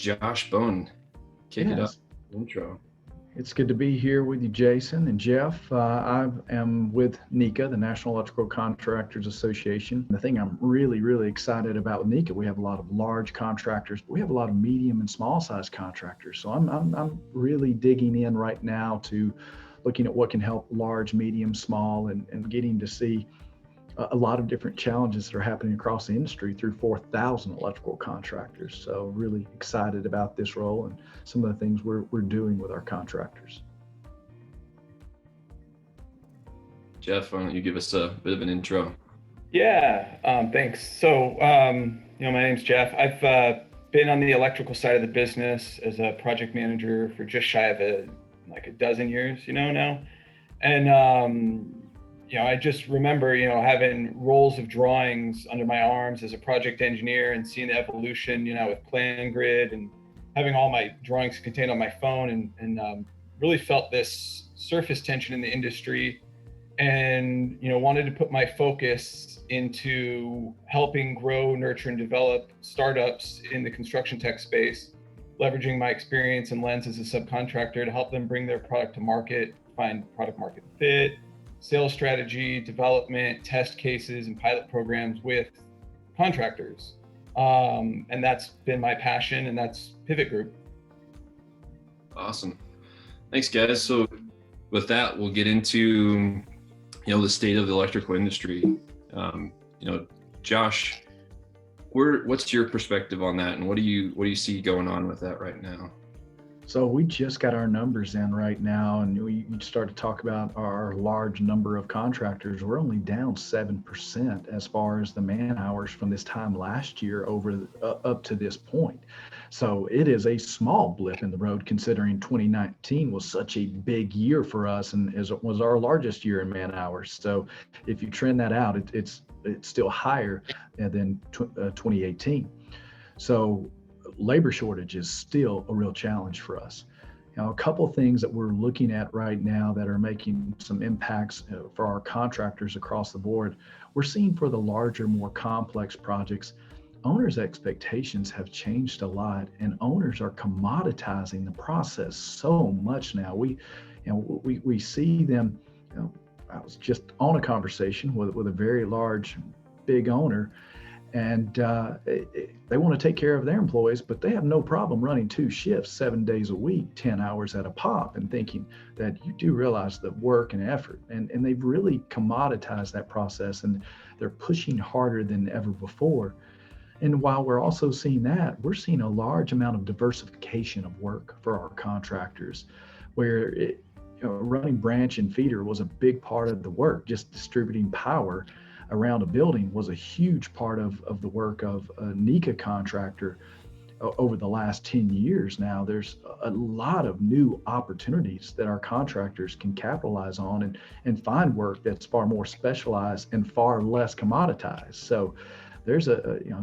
Josh Bone. Kick it up. Yes, Intro. it's good to be here with you, Jason and Jeff. I am with NECA, the National Electrical Contractors Association. The thing I'm really excited about with NECA, we have a lot of large contractors, but we have a lot of medium and small size contractors. So I'm really digging in right now to looking at what can help large, medium, small, and getting to see a lot of different challenges that are happening across the industry through 4,000 electrical contractors. So really excited about this role and some of the things we're doing with our contractors. Jeff, why don't you give us a bit of an intro? Yeah, thanks. My name's Jeff. I've been on the electrical side of the business as a project manager for just shy of a dozen years, now. And I just remember, having rolls of drawings under my arms as a project engineer and seeing the evolution, with PlanGrid and having all my drawings contained on my phone and really felt this surface tension in the industry and, wanted to put my focus into helping grow, nurture, and develop startups in the construction tech space, leveraging my experience and lens as a subcontractor to help them bring their product to market, find product market fit, sales strategy, development, test cases, and pilot programs with contractors. And that's been my passion, and that's Pivot Group. Awesome. Thanks, guys. So with that, we'll get into, the state of the electrical industry. Josh, what's your perspective on that, and what do you see going on with that right now? So we just got our numbers in right now, and we start to talk about our large number of contractors. We're only down 7% as far as the man hours from this time last year over up to this point. So it is a small blip in the road, considering 2019 was such a big year for us, and it was our largest year in man hours. So if you trend that out, it's still higher than 2018. So labor shortage is still a real challenge for us. A couple of things that we're looking at right now that are making some impacts for our contractors across the board. We're seeing for the larger, more complex projects, owners' expectations have changed a lot, and owners are commoditizing the process so much now. We see them. I was just on a conversation with a very large, big owner. And they want to take care of their employees, but they have no problem running 2 shifts, 7 days a week, 10 hours at a pop, and thinking that you do realize the work and effort. And they've really commoditized that process, and they're pushing harder than ever before. And while we're also seeing that, we're seeing a large amount of diversification of work for our contractors, where running branch and feeder was a big part of the work. Just distributing power around a building was a huge part of the work of a NECA contractor over the last 10 years now. There's a lot of new opportunities that our contractors can capitalize on and find work that's far more specialized and far less commoditized. So there's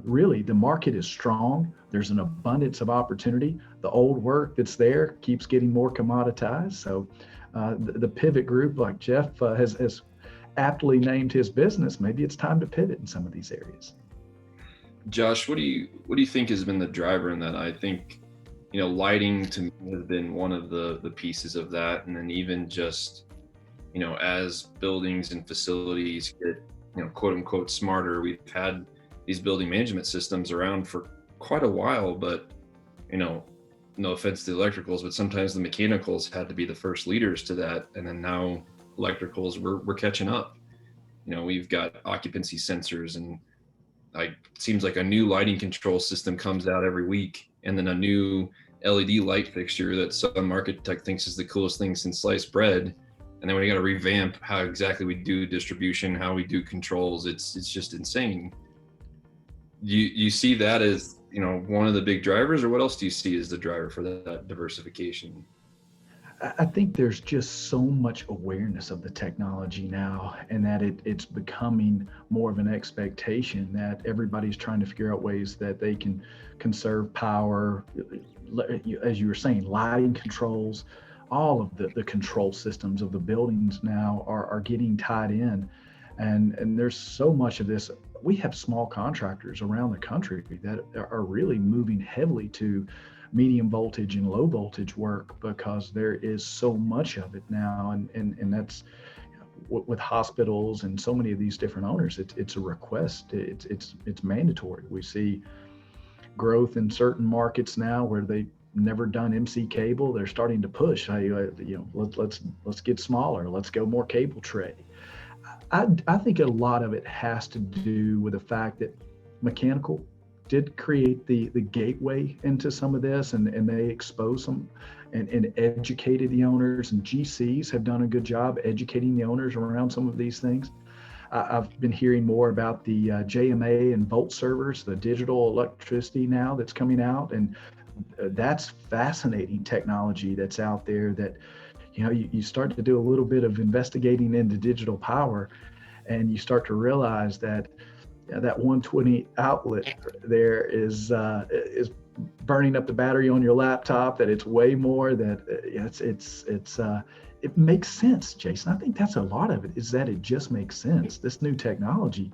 really the market is strong. There's an abundance of opportunity. The old work that's there keeps getting more commoditized. So the Pivot Group, like Jeff has aptly named his business, maybe it's time to pivot in some of these areas. Josh, what do you think has been the driver in that? I think, lighting to me has been one of the pieces of that. And then even just, as buildings and facilities get, quote unquote smarter, we've had these building management systems around for quite a while, but, no offense to the electricals, but sometimes the mechanicals had to be the first leaders to that. And then now electricals, we're catching up. We've got occupancy sensors, and it seems like a new lighting control system comes out every week, and then a new LED light fixture that some architect thinks is the coolest thing since sliced bread. And then we got to revamp how exactly we do distribution, how we do controls. It's just insane. You see that as one of the big drivers, or what else do you see as the driver for that diversification? I think there's just so much awareness of the technology now, and that it's becoming more of an expectation that everybody's trying to figure out ways that they can conserve power. As you were saying, lighting controls, all of the control systems of the buildings now are getting tied in. And there's so much of this. We have small contractors around the country that are really moving heavily to medium voltage and low voltage work, because there is so much of it now. And that's with hospitals and so many of these different owners, it's a request. It's mandatory. We see growth in certain markets now where they never done MC cable. They're starting to push. Let's get smaller. Let's go more cable tray. I think a lot of it has to do with the fact that mechanical did create the gateway into some of this, and they exposed them and educated the owners, and GCs have done a good job educating the owners around some of these things. I've been hearing more about the JMA and volt servers, the digital electricity now that's coming out, and that's fascinating technology that's out there that, you start to do a little bit of investigating into digital power, and you start to realize that that 120 outlet there is burning up the battery on your laptop, that it's way more, that it makes sense, Jason. I think that's a lot of it, is that it just makes sense. This new technology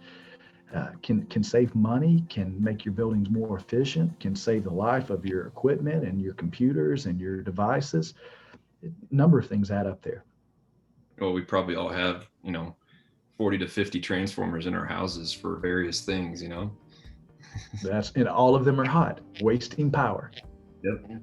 can save money, can make your buildings more efficient, can save the life of your equipment and your computers and your devices. A number of things add up there. Well, we probably all have, 40 to 50 transformers in our houses for various things, And all of them are hot, wasting power. Yep.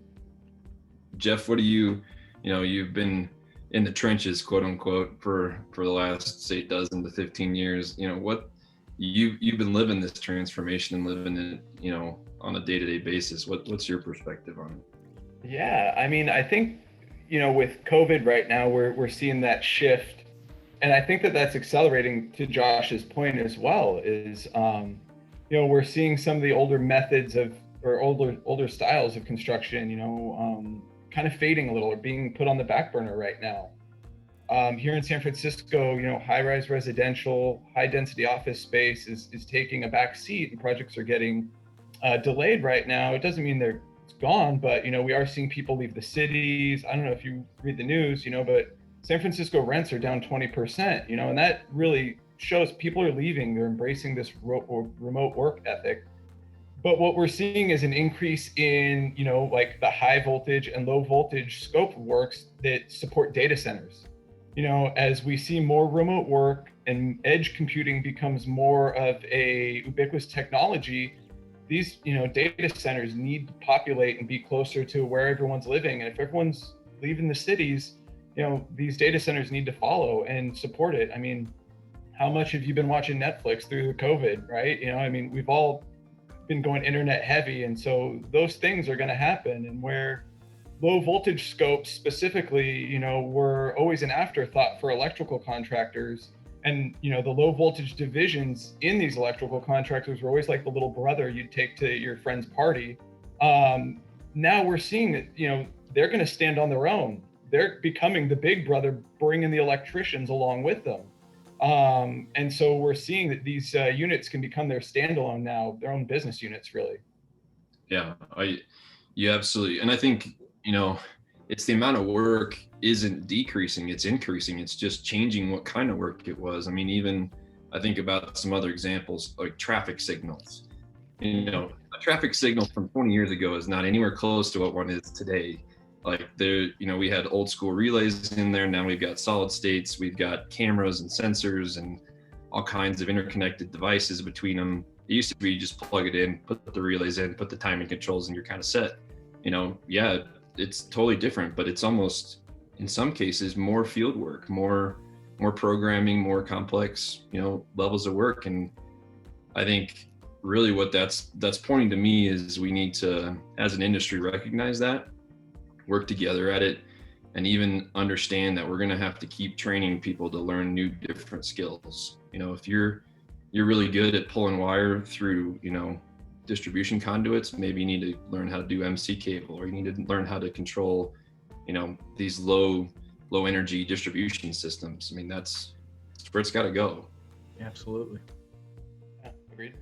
Jeff, what do you've been in the trenches, quote unquote, for the last, say, dozen to 15 years. What you've been living this transformation and living it, on a day-to-day basis. What's your perspective on it? Yeah, I mean, I think, with COVID right now, we're seeing that shift, and I think that's accelerating, to Josh's point as well, is we're seeing some of the older methods or older styles of construction, kind of fading a little, or being put on the back burner right now. Here in San Francisco, high-rise residential, high-density office space is taking a back seat, and projects are getting delayed right now. It doesn't mean it's gone, but we are seeing people leave the cities. I don't know if you read the news, but San Francisco rents are down 20%, and that really shows people are leaving. They're embracing this remote work ethic. But what we're seeing is an increase in, like the high voltage and low voltage scope of works that support data centers. As we see more remote work and edge computing becomes more of a ubiquitous technology, these, data centers need to populate and be closer to where everyone's living. And if everyone's leaving the cities, these data centers need to follow and support it. I mean, how much have you been watching Netflix through the COVID, right? We've all been going internet heavy, and so those things are going to happen. And where low voltage scopes specifically, were always an afterthought for electrical contractors, and the low voltage divisions in these electrical contractors were always like the little brother you'd take to your friend's party. Now we're seeing that they're going to stand on their own. They're becoming the big brother, bringing the electricians along with them. And so we're seeing that these units can become their standalone now, their own business units, really. Yeah, you absolutely. And I think, it's the amount of work isn't decreasing, it's increasing. It's just changing what kind of work it was. I mean, even I think about some other examples like traffic signals. A traffic signal from 20 years ago is not anywhere close to what one is today. Like we had old school relays in there. Now we've got solid states, we've got cameras and sensors and all kinds of interconnected devices between them. It used to be you just plug it in, put the relays in, put the timing controls, and you're kind of set. Yeah, it's totally different, but it's almost, in some cases, more field work, more programming, more complex, levels of work. And I think really what that's pointing to me is we need to, as an industry, recognize that, work together at it, and even understand that we're going to have to keep training people to learn new different skills. If you're really good at pulling wire through, distribution conduits, maybe you need to learn how to do MC cable, or you need to learn how to control, these low energy distribution systems. I mean, that's where it's got to go. Absolutely. Yeah, agreed.